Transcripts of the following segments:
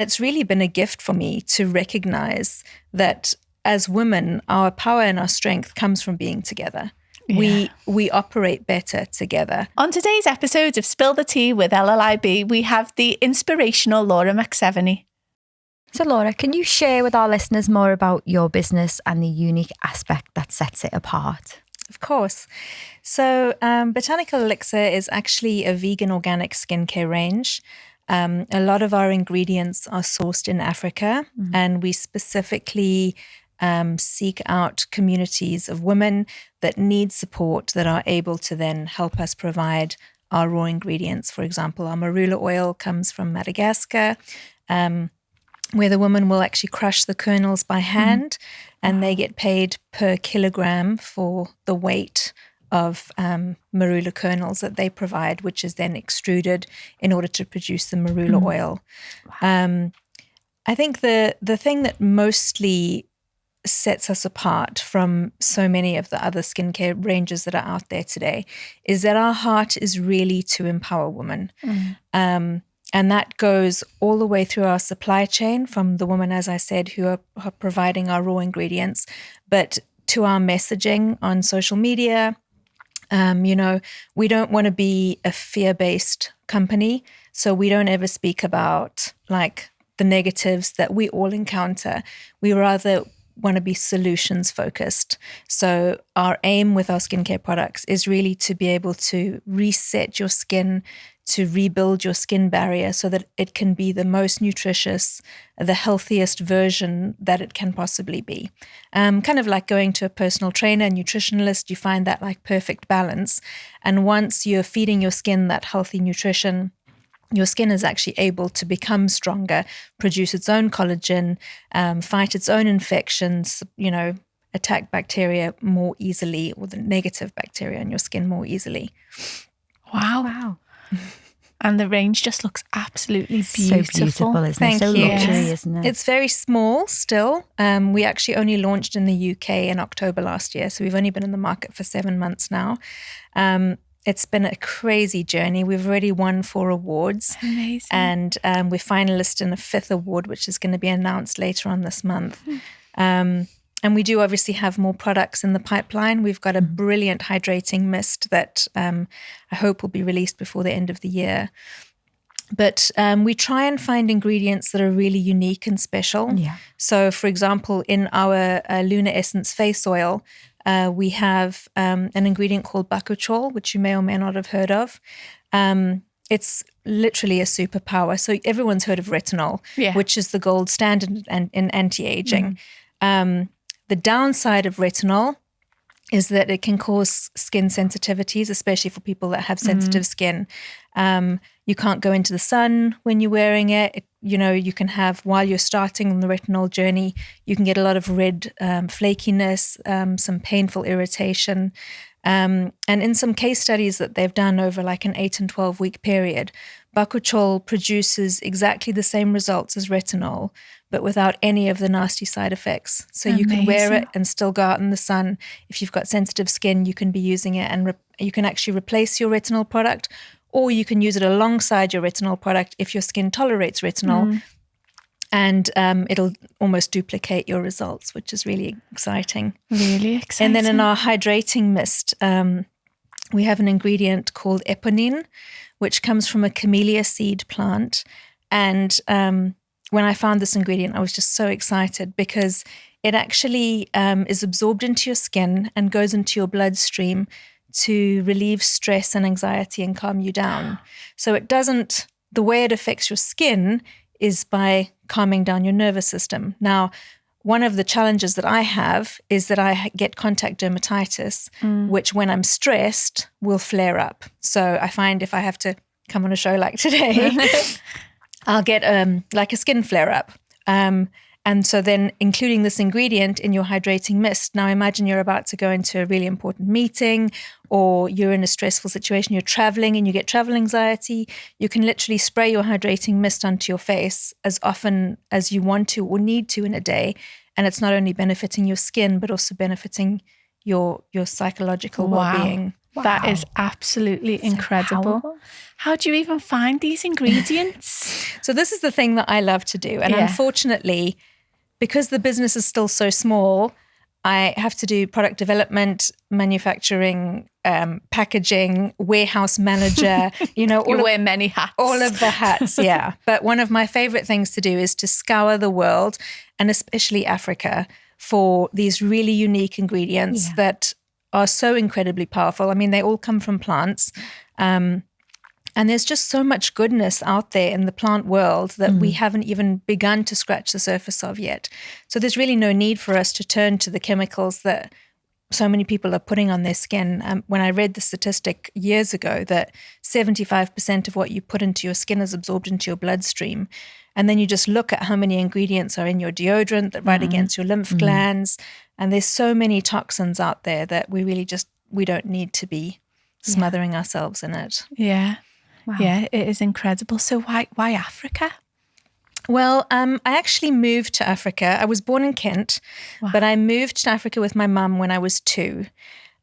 It's really been a gift for me to recognize that as women, our power and our strength comes from being together. Yeah. We operate better together. On today's episode of Spill the Tea with LLIB, we have the inspirational Laura McSeveney. So Laura, can you share with our listeners more about your business and the unique aspect that sets it apart? Of course. So Botanical Elixir is actually a vegan organic skincare range. A lot of our ingredients are sourced in Africa, and we specifically seek out communities of women that need support, that are able to then help us provide our raw ingredients. For example, our marula oil comes from Madagascar, where the woman will actually crush the kernels by hand, and they get paid per kilogram for the weight of marula kernels that they provide, which is then extruded in order to produce the marula oil. Wow. I think the thing that mostly sets us apart from so many of the other skincare ranges that are out there today is that our heart is really to empower women. And that goes all the way through our supply chain, from the women, as I said, who are providing our raw ingredients, but to our messaging on social media. We don't want to be a fear-based company, so we don't ever speak about like the negatives that we all encounter. We rather want to be solutions focused. So our aim with our skincare products is really to be able to reset your skin, to rebuild your skin barrier so that it can be the most nutritious, the healthiest version that it can possibly be. Kind of like going to a personal trainer, nutritionalist, you find that like perfect balance. And once you're feeding your skin that healthy nutrition, your skin is actually able to become stronger, produce its own collagen, fight its own infections, attack bacteria more easily, or the negative bacteria in your skin more easily. Wow. And the range just looks absolutely beautiful. So beautiful, isn't it? Thank so you. luxury, isn't it? It's very small still. We actually only launched in the UK in October last year, so we've only been in the market for 7 months now. It's been a crazy journey. We've already won 4 awards. Amazing. And we're finalists in a 5th award, which is going to be announced later on this month. And we do obviously have more products in the pipeline. We've got a brilliant hydrating mist that I hope will be released before the end of the year. But we try and find ingredients that are really unique and special. Yeah. So, for example, in our Lunar Essence face oil, we have an ingredient called bakuchiol, which you may or may not have heard of. It's literally a superpower. So everyone's heard of retinol, which is the gold standard in anti-aging. The downside of retinol is that it can cause skin sensitivities, especially for people that have sensitive skin. You can't go into the sun when you're wearing it. You can have, while you're starting on the retinol journey, you can get a lot of red flakiness, some painful irritation. And in some case studies that they've done over like an 8 and 12 week period, bakuchiol produces exactly the same results as retinol, but without any of the nasty side effects. So you can wear it and still go out in the sun. If you've got sensitive skin, you can be using it, and you can actually replace your retinol product, or you can use it alongside your retinol product if your skin tolerates retinol. And it'll almost duplicate your results, which is really exciting. Really exciting. And then in our hydrating mist, we have an ingredient called eponine, which comes from a camellia seed plant. And when I found this ingredient, I was just so excited because it actually is absorbed into your skin and goes into your bloodstream to relieve stress and anxiety and calm you down. So the way it affects your skin is by calming down your nervous system. Now, one of the challenges that I have is that I get contact dermatitis, which when I'm stressed will flare up. So I find if I have to come on a show like today, I'll get like a skin flare up. And so then including this ingredient in your hydrating mist, now imagine you're about to go into a really important meeting, or you're in a stressful situation, you're traveling and you get travel anxiety, you can literally spray your hydrating mist onto your face as often as you want to or need to in a day. And it's not only benefiting your skin, but also benefiting your psychological well-being. Wow. That is absolutely incredible. powerful. How do you even find these ingredients? So this is the thing that I love to do. And Yeah. unfortunately, because the business is still so small, I have to do product development, manufacturing, packaging, warehouse manager, You wear many hats. all of the hats, yeah. But one of my favorite things to do is to scour the world, and especially Africa, for these really unique ingredients that are so incredibly powerful. I mean, they all come from plants. And there's just so much goodness out there in the plant world that we haven't even begun to scratch the surface of yet. So there's really no need for us to turn to the chemicals that so many people are putting on their skin. When I read the statistic years ago that 75% of what you put into your skin is absorbed into your bloodstream. And then you just look at how many ingredients are in your deodorant that right against your lymph glands. And there's so many toxins out there that we don't need to be smothering ourselves in it. Yeah. Wow. Yeah, it is incredible. So why Africa? Well, I actually moved to Africa. I was born in Kent, but I moved to Africa with my mum when I was 2.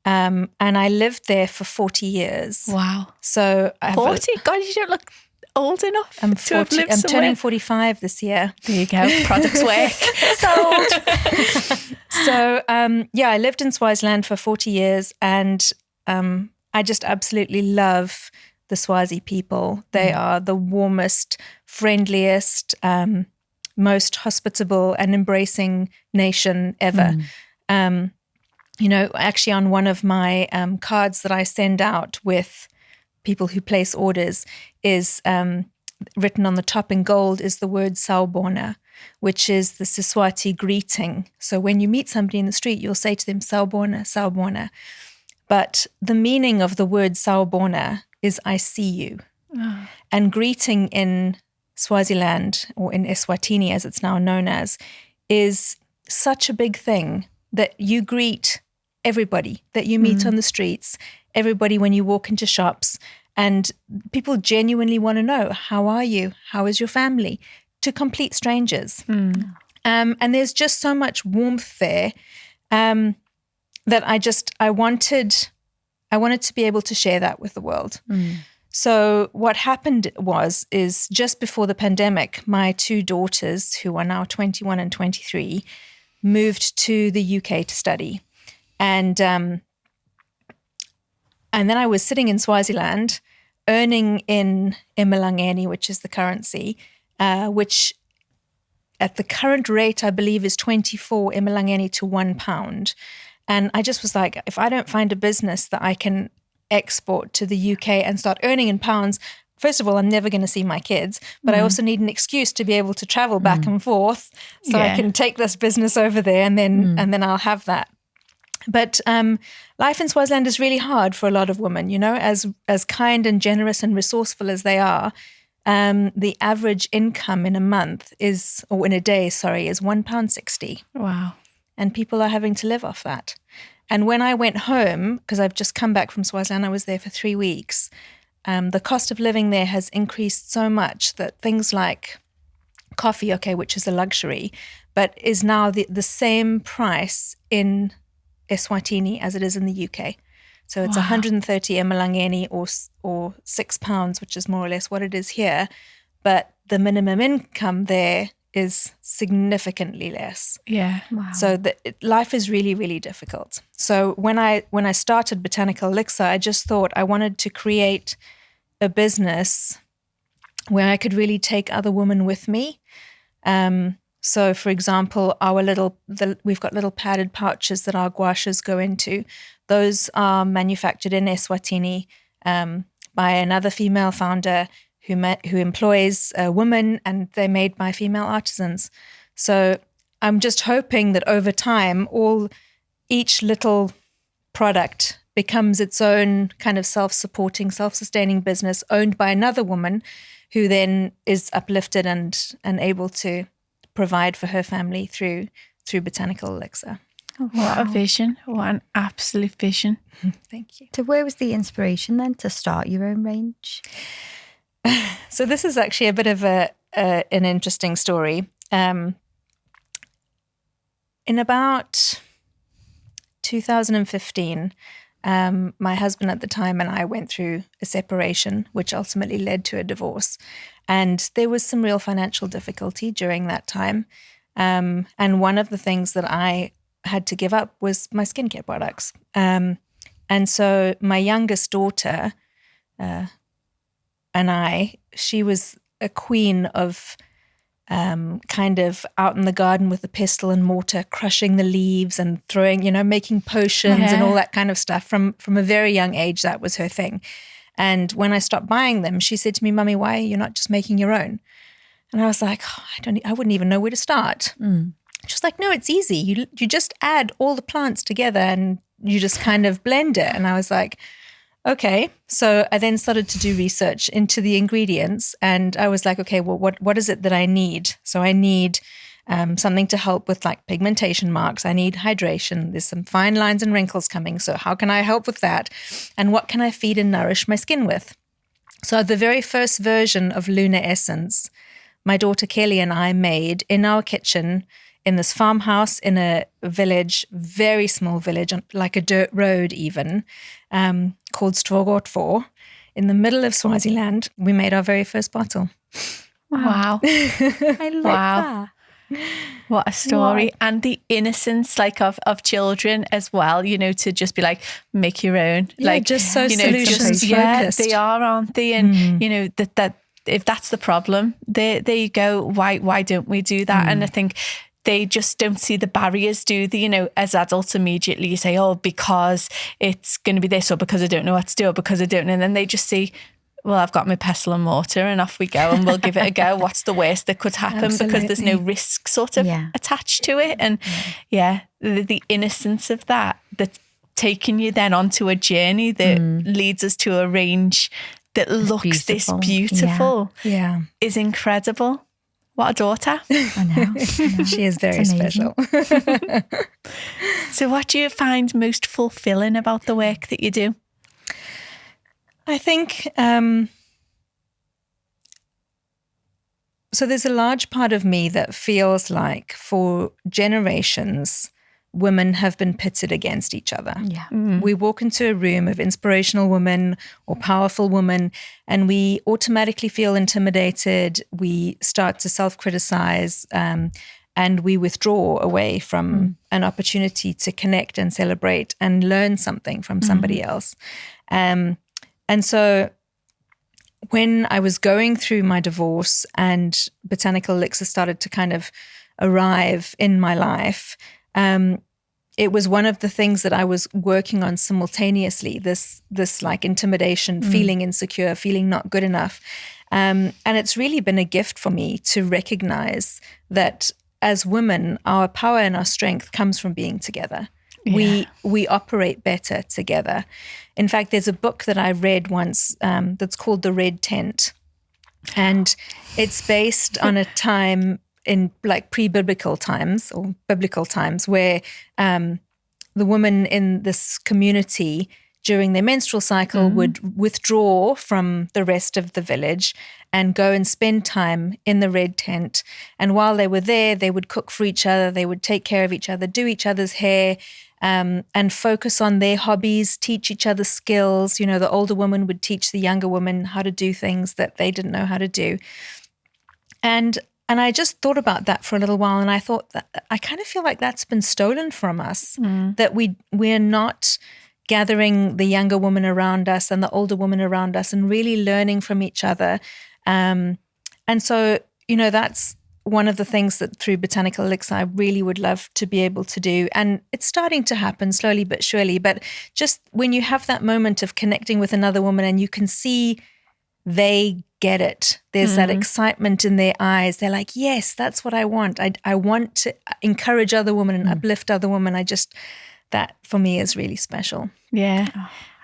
And I lived there for 40 years. Wow. So I have 40? God, you don't look old enough I'm to have 40. lived I'm somewhere. turning 45 this year. There you go. Products work. Sold. So, I lived in Swaziland for 40 years, and I just absolutely love the Swazi people. They are the warmest, friendliest, most hospitable and embracing nation ever. Actually on one of my cards that I send out with people who place orders is written on the top in gold is the word sawubona, which is the Siswati greeting. So when you meet somebody in the street, you'll say to them, sawubona, sawubona. But the meaning of the word sawubona is I see you. Oh. And greeting in Swaziland, or in Eswatini as it's now known as, is such a big thing that you greet everybody that you meet on the streets, everybody when you walk into shops, and people genuinely want to know, how are you? How is your family? To complete strangers. And there's just so much warmth there that I wanted to be able to share that with the world. So what happened is just before the pandemic, my 2 daughters, who are now 21 and 23, moved to the UK to study. And then I was sitting in Swaziland, earning in Imalangeni, which is the currency, which at the current rate, I believe, is 24 Imalangeni to £1. And I just was like, if I don't find a business that I can export to the UK and start earning in pounds, first of all, I'm never going to see my kids, but I also need an excuse to be able to travel back and forth so I can take this business over there and then I'll have that. But life in Swaziland is really hard for a lot of women, as kind and generous and resourceful as they are. The average income in a month is £1.60. Wow. And people are having to live off that. And when I went home, because I've just come back from Swaziland, I was there for 3 weeks, the cost of living there has increased so much that things like coffee, which is a luxury, but is now the same price in Eswatini as it is in the UK. So it's 130 Emalangeni or £6, which is more or less what it is here. But the minimum income there is significantly less. Yeah. Wow. So life is really, really difficult. So when I started Botanical Elixir, I just thought I wanted to create a business where I could really take other women with me. So, for example, we've got little padded pouches that our gouaches go into. Those are manufactured in Eswatini by another female founder who employs women, and they're made by female artisans. So I'm just hoping that over time, each little product becomes its own kind of self-supporting, self-sustaining business owned by another woman who then is uplifted and able to provide for her family through Botanical Elixir. Oh, wow. What a vision. What an absolute vision. Thank you. So where was the inspiration then to start your own range? So this is actually a bit of an interesting story. In about 2015, My husband at the time and I went through a separation, which ultimately led to a divorce. And there was some real financial difficulty during that time. And one of the things that I had to give up was my skincare products. And so my youngest daughter she was a queen of kind of out in the garden with a pestle and mortar, crushing the leaves and throwing, making potions and all that kind of stuff. From a very young age, that was her thing. And when I stopped buying them, she said to me, "Mummy, why are you not just making your own?" And I was like, I wouldn't even know where to start. She was like, "No, it's easy. You just add all the plants together and you just kind of blend it." And I was like, okay. So I then started to do research into the ingredients, and I was like, okay, well, what is it that I need? So I need something to help with like pigmentation marks. I need hydration. There's some fine lines and wrinkles coming. So how can I help with that? And what can I feed and nourish my skin with? So the very first version of Lunar Essence, my daughter Kelly and I made in our kitchen in this farmhouse in a village, very small village, like a dirt road even, called Strogotfor, in the middle of Swaziland. We made our very first bottle. Wow. I love that. What a story. And the innocence of children as well, to just be like, make your own. Just so solutions focused. Yeah, they are, aren't they? And, that if that's the problem, there you go. Why don't we do that? And I think they just don't see the barriers, do they? As adults, immediately you say, oh, because it's going to be this, or because I don't know what to do, or because I don't know. And then they just see, well, I've got my pestle and mortar and off we go and we'll give it a go. What's the worst that could happen? Absolutely. Because there's no risk sort of attached to it. And the innocence of that's taking you then onto a journey that leads us to a range that looks this beautiful is incredible. What a daughter. I know. She is very special. So what do you find most fulfilling about the work that you do? I think, so there's a large part of me that feels like for generations, women have been pitted against each other. Yeah. We walk into a room of inspirational women or powerful women, and we automatically feel intimidated. We start to self-criticize, and we withdraw away from an opportunity to connect and celebrate and learn something from somebody else. And so when I was going through my divorce and Botanical Elixir started to kind of arrive in my life, it was one of the things that I was working on simultaneously, this like intimidation, feeling insecure, feeling not good enough. And it's really been a gift for me to recognize that as women, our power and our strength comes from being together. Yeah. We operate better together. In fact, there's a book that I read once that's called The Red Tent. And it's based on a time in like pre-biblical times or biblical times where the women in this community during their menstrual cycle would withdraw from the rest of the village and go and spend time in the red tent. And while they were there, they would cook for each other, they would take care of each other, do each other's hair, and focus on their hobbies, teach each other skills. The older woman would teach the younger woman how to do things that they didn't know how to do. And I just thought about that for a little while, and I thought that I kind of feel like that's been stolen from us, that we're not gathering the younger woman around us and the older woman around us and really learning from each other. And so, that's one of the things that through Botanical Elixir I really would love to be able to do. And it's starting to happen slowly but surely. But just when you have that moment of connecting with another woman and you can see they get it, there's that excitement in their eyes. They're like, yes, that's what I want. I want to encourage other women and uplift other women. That for me is really special. Yeah.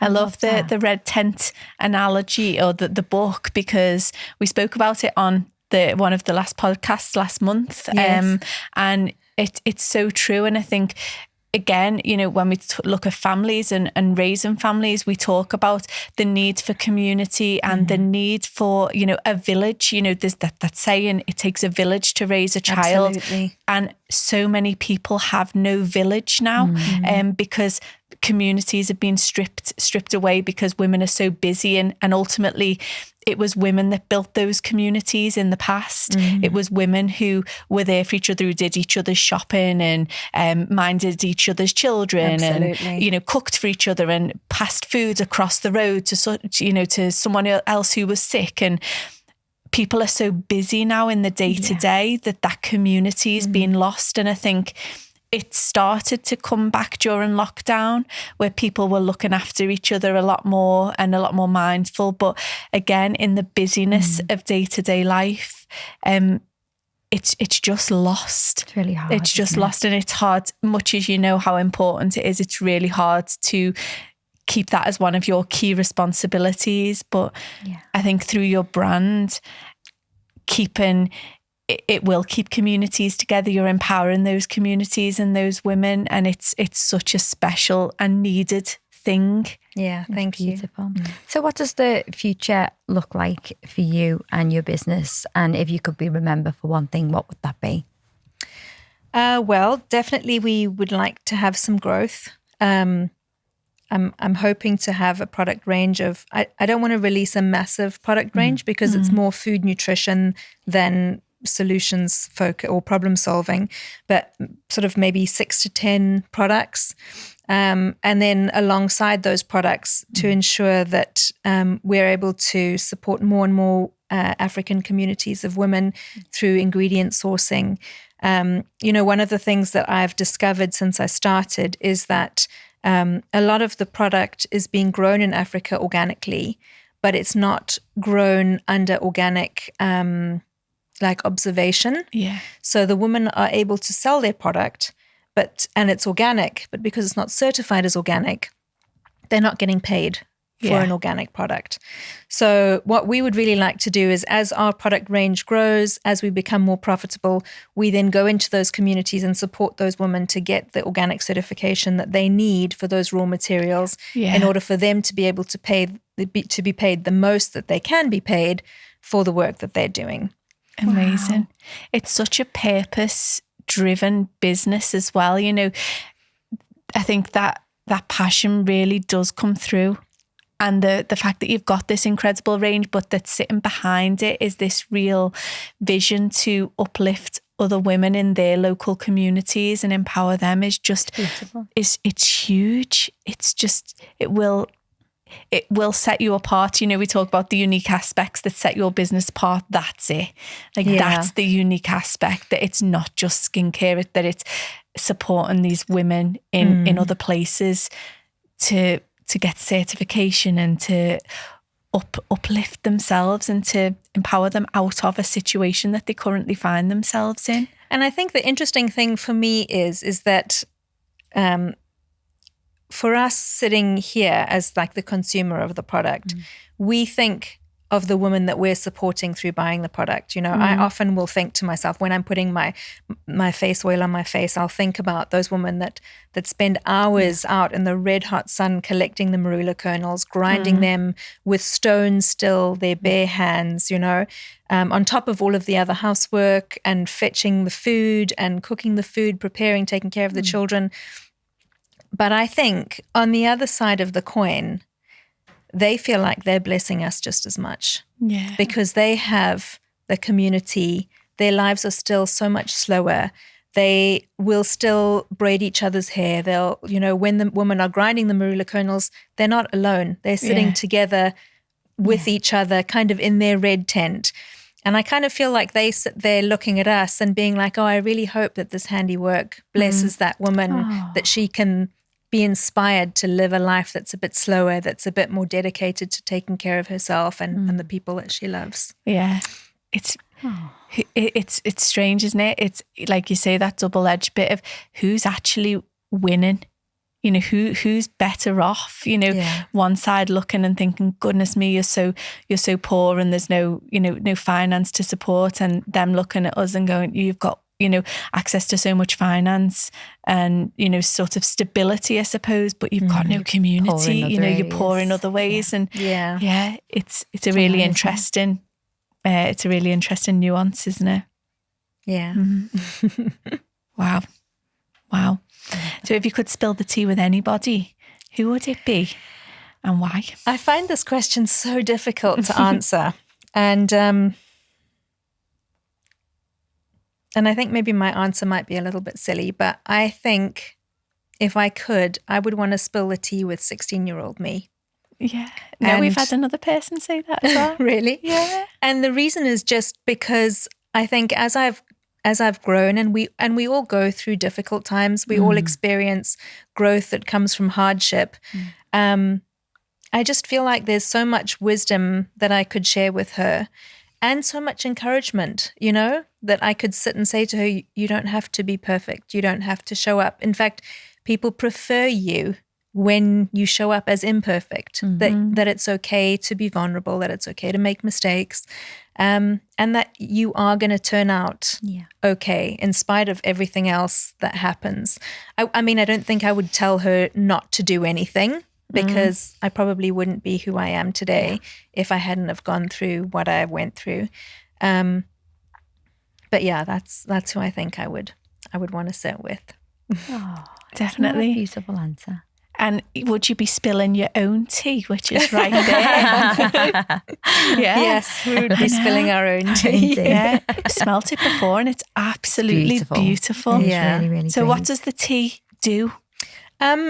I love the red tent analogy or the book, because we spoke about it on one of the last podcasts last month. Yes. And it's so true. And I think, again, when we look at families and raising families, we talk about the need for community and the need for, a village. There's that saying, it takes a village to raise a child. Absolutely. And so many people have no village now, because communities have been stripped away because women are so busy, and ultimately it was women that built those communities in the past. It was women who were there for each other, who did each other's shopping and minded each other's children. Absolutely. And, you know, cooked for each other and passed food across the road to someone else who was sick. And people are so busy now in the day-to-day that community is being lost. And I think it started to come back during lockdown, where people were looking after each other a lot more and a lot more mindful. But again, in the busyness of day-to-day life, it's just lost. It's really hard. It's just lost, and it's hard. Much as you know how important it is, it's really hard to keep that as one of your key responsibilities. But I think through your brand, it will keep communities together. You're empowering those communities and those women, and it's such a special and needed thing. Yeah, thank you. Beautiful. So what does the future look like for you and your business? And if you could be remembered for one thing, what would that be? Well, definitely we would like to have some growth. I'm hoping to have a product range of, I don't want to release a massive product range because it's more food nutrition than solutions focus or problem solving, but sort of maybe 6 to 10 products. And then alongside those products to ensure that we're able to support more and more African communities of women through ingredient sourcing. You know, one of the things that I've discovered since I started is that a lot of the product is being grown in Africa organically, but it's not grown under organic like observation. Yeah. So the women are able to sell their product, and it's organic, but because it's not certified as organic, they're not getting paid for an organic product. So what we would really like to do is, as our product range grows, as we become more profitable, we then go into those communities and support those women to get the organic certification that they need for those raw materials in order for them to be able to be paid the most that they can be paid for the work that they're doing. Amazing. Wow. It's such a purpose-driven business as well. You know, I think that passion really does come through. And the fact that you've got this incredible range, but that sitting behind it is this real vision to uplift other women in their local communities and empower them is just beautiful. It's huge. It's just, it will set you apart. You know, we talk about the unique aspects that set your business apart. That's it. That's the unique aspect, that it's not just skincare, that it's supporting these women in other places to get certification and to uplift themselves and to empower them out of a situation that they currently find themselves in. And I think the interesting thing for me is that for us sitting here as like the consumer of the product, we think of the woman that we're supporting through buying the product. You know, I often will think to myself, when I'm putting my face oil on my face, I'll think about those women that spend hours out in the red hot sun collecting the marula kernels, grinding them with stones still, their bare hands, you know, on top of all of the other housework and fetching the food and cooking the food, preparing, taking care of the children. But I think on the other side of the coin, they feel like they're blessing us just as much. Yeah. Because they have the community. Their lives are still so much slower. They will still braid each other's hair. They'll, you know, when the women are grinding the marula kernels, they're not alone. They're sitting together with each other, kind of in their red tent. And I kind of feel like they sit there looking at us and being like, oh, I really hope that this handiwork blesses that woman, that she can be inspired to live a life that's a bit slower, that's a bit more dedicated to taking care of herself and the people that she loves. Yeah. It's strange, isn't it? It's like you say, that double-edged bit of who's actually winning. You know, who's better off, you know, one side looking and thinking, goodness me, you're so poor and there's no finance to support, and them looking at us and going, you've got, you know, access to so much finance and, you know, sort of stability, I suppose, but you've got no community, you know, you're poor in other ways. And it's a really interesting, it's a really interesting nuance, isn't it? Yeah. Wow. So if you could spill the tea with anybody, who would it be and why? I find this question so difficult to answer. And I think maybe my answer might be a little bit silly, but I think if I could, I would want to spill the tea with 16-year-old me. Yeah. No, we've had another person say that as well. Really? Yeah. And the reason is just because I think as I've grown, and we all go through difficult times, we all experience growth that comes from hardship. I just feel like there's so much wisdom that I could share with her, and so much encouragement, that I could sit and say to her, you don't have to be perfect. You don't have to show up. In fact, people prefer you when you show up as imperfect, that it's okay to be vulnerable, that it's okay to make mistakes, and that you are going to turn out okay in spite of everything else that happens. I mean, I don't think I would tell her not to do anything, because I probably wouldn't be who I am today if I hadn't have gone through what I went through. But yeah, that's who I think I would want to sit with. Oh, definitely. A beautiful answer. And would you be spilling your own tea, which is right there? Yes, we would be spilling our own tea. Yeah, I smelt it before and it's absolutely beautiful. It's really, really so great. what does the tea do?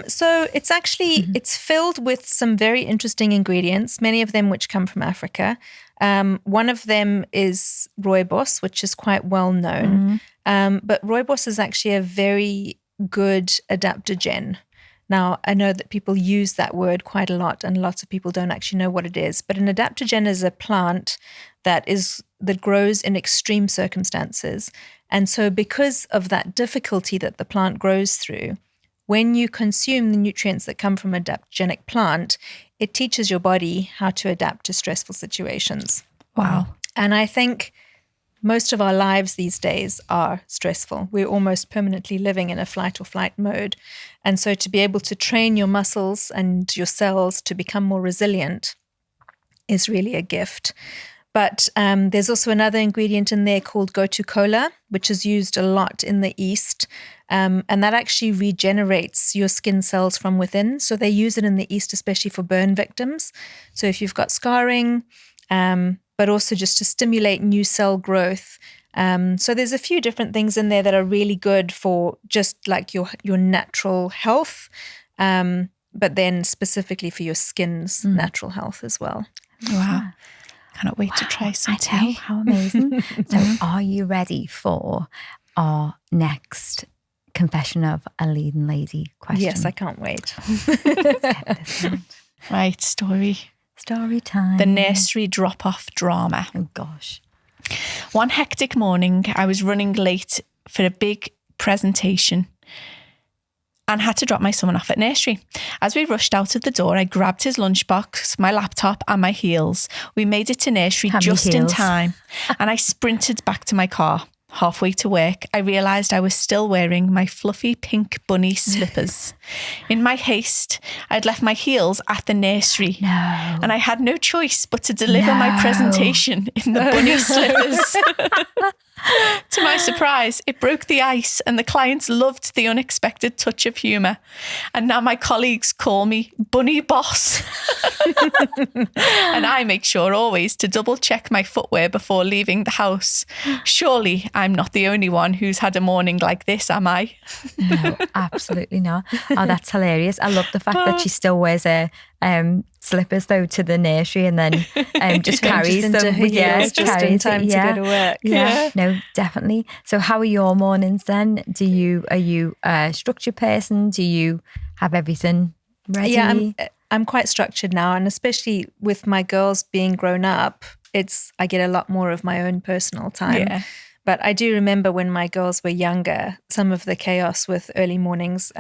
So it's actually, it's filled with some very interesting ingredients, many of them which come from Africa. One of them is rooibos, which is quite well known. But rooibos is actually a very good adaptogen. Now, I know that people use that word quite a lot, and lots of people don't actually know what it is. But an adaptogen is a plant that grows in extreme circumstances. And so because of that difficulty that the plant grows through, when you consume the nutrients that come from an adaptogenic plant, it teaches your body how to adapt to stressful situations. Wow. And I think most of our lives these days are stressful. We're almost permanently living in a fight or flight mode. And so to be able to train your muscles and your cells to become more resilient is really a gift. But there's also another ingredient in there called gotu kola, which is used a lot in the East. And that actually regenerates your skin cells from within. So they use it in the East, especially for burn victims. So if you've got scarring, but also just to stimulate new cell growth. So there's a few different things in there that are really good for just like your natural health, but then specifically for your skin's natural health as well. Wow. Cannot wait to try some tea. I know, how amazing. So are you ready for our next confession of a leading lady question? Yes, I can't wait. Let's get this right. Right, story time. The nursery drop-off drama. Oh gosh. One hectic morning, I was running late for a big presentation and had to drop my son off at nursery. As we rushed out of the door, I grabbed his lunchbox, my laptop and my heels. We made it to nursery just in time and I sprinted back to my car. Halfway to work, I realised I was still wearing my fluffy pink bunny slippers. In my haste, I'd left my heels at the nursery. No. And I had no choice but to deliver my presentation in the bunny slippers. To my surprise, it broke the ice and the clients loved the unexpected touch of humour. And now my colleagues call me Bunny Boss. And I make sure always to double check my footwear before leaving the house. Surely I'm not the only one who's had a morning like this, am I? No, absolutely not. Oh, that's hilarious. I love the fact that she still wears her slippers though to the nursery and then just carries them. Just in time to go to work. Yeah, no, definitely. So how are your mornings then? Are you a structured person? Do you have everything ready? Yeah, I'm quite structured now, and especially with my girls being grown up, I get a lot more of my own personal time. Yeah. But I do remember when my girls were younger, some of the chaos with early mornings,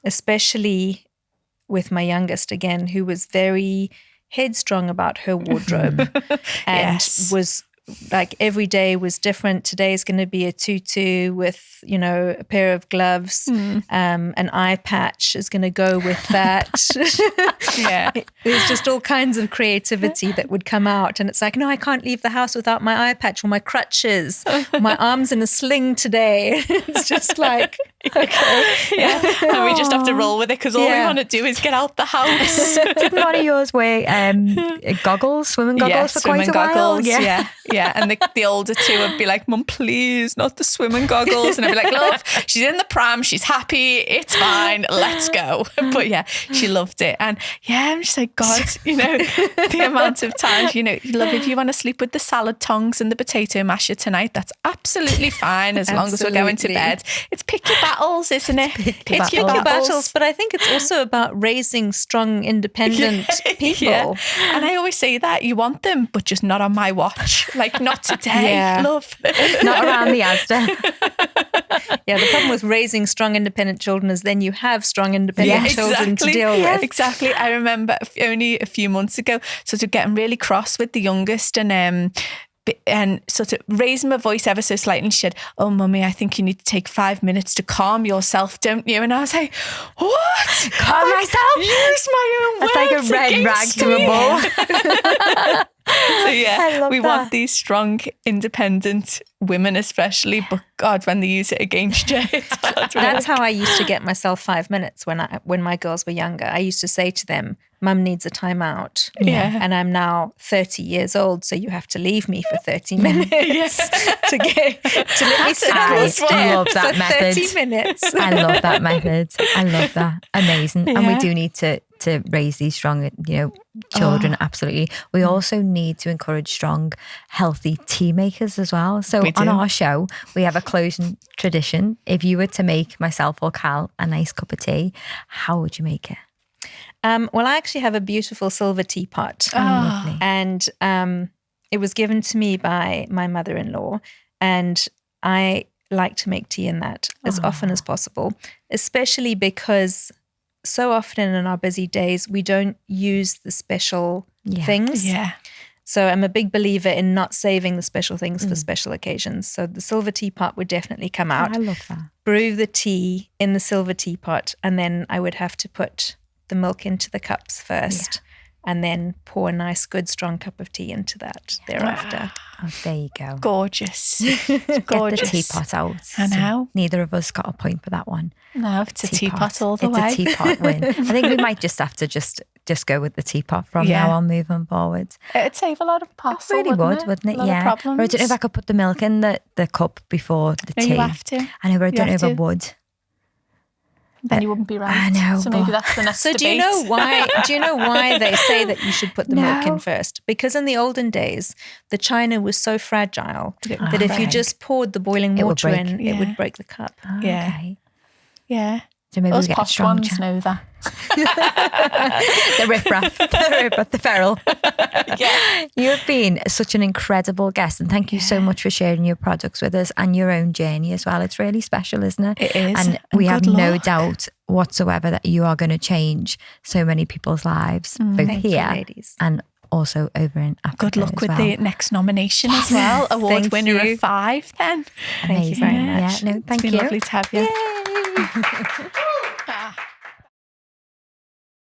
especially with my youngest again, who was very headstrong about her wardrobe and was like every day was different. Today's going to be a tutu with, a pair of gloves. An eye patch is going to go with that. Yeah. There's just all kinds of creativity that would come out. And it's like, no, I can't leave the house without my eye patch or my crutches, my arms in a sling today. It's just like Yeah, and we just have to roll with it because all we want to do is get out the house. Didn't one of yours wear goggles, swimming goggles for quite a while? Yeah. And the older two would be like, Mum, please, not the swimming goggles. And I'd be like, love, she's in the pram, she's happy, it's fine, let's go. But yeah, she loved it. And yeah, I'm just like, God, the amount of times, love, if you want to sleep with the salad tongs and the potato masher tonight, that's absolutely fine as long as we're going to bed. It's pick your battles, isn't it? It's pick your battles, but I think it's also about raising strong, independent people. Yeah. And I always say that you want them, but just not on my watch. Like, not today, love. Not around the Asda. Yeah, the problem with raising strong, independent children is then you have strong, independent children to deal with. Exactly. I remember only a few months ago, sort of getting really cross with the youngest and sort of raising my voice ever so slightly. And she said, oh, Mummy, I think you need to take 5 minutes to calm yourself, don't you? And I was like, what? Calm myself? Use my own words. It's like a red rag to a bull. So yeah, we want these strong, independent women especially, but God, when they use it against you, it's hard. That's how I used to get myself 5 minutes when my girls were younger. I used to say to them, Mum needs a timeout. Yeah. And I'm now 30 years old, so you have to leave me for 30 minutes to let me sit on the step for 30 minutes. I love that method. I love that. Amazing. Yeah. And we do need to raise these strong, children. Absolutely. We also need to encourage strong, healthy tea makers as well. So on our show, we have a closing tradition. If you were to make myself or Cal a nice cup of tea, how would you make it? Well, I actually have a beautiful silver teapot. Lovely. And it was given to me by my mother-in-law. And I like to make tea in that as often as possible, especially because so often in our busy days, we don't use the special things. Yeah. So I'm a big believer in not saving the special things for special occasions. So the silver teapot would definitely come out. I love that. Brew the tea in the silver teapot, and then I would have to put the milk into the cups first and then pour a nice, good, strong cup of tea into that thereafter. Oh, there you go. Gorgeous. Get the teapot out. I know. So neither of us got a point for that one. No, it's a teapot all the way. It's a teapot win. I think we might just have to just go with the teapot from now on, moving forward. It'd save a lot of parcel, it really wouldn't it? A lot of problems. Or I don't know if I could put the milk in the cup before the tea. You have to. I know, but I don't know if I would. Then you wouldn't be right. I know. So maybe that's the next debate. Do you know why they say that you should put the milk in first? Because in the olden days, the china was so fragile that if you just poured the boiling water in, it would break the cup. Oh, okay. Yeah. So maybe those we get posh ones know that. The riffraff, the feral. Yeah. You have been such an incredible guest, and thank you so much for sharing your products with us and your own journey as well. It's really special, isn't it? It is. And we have no doubt whatsoever that you are going to change so many people's lives, both here ladies. And also over in Africa. Good luck with the next nomination as well. Award winner of 5 then. Thank you very much. Yeah, no, thank you. It's been lovely to have you. Yay.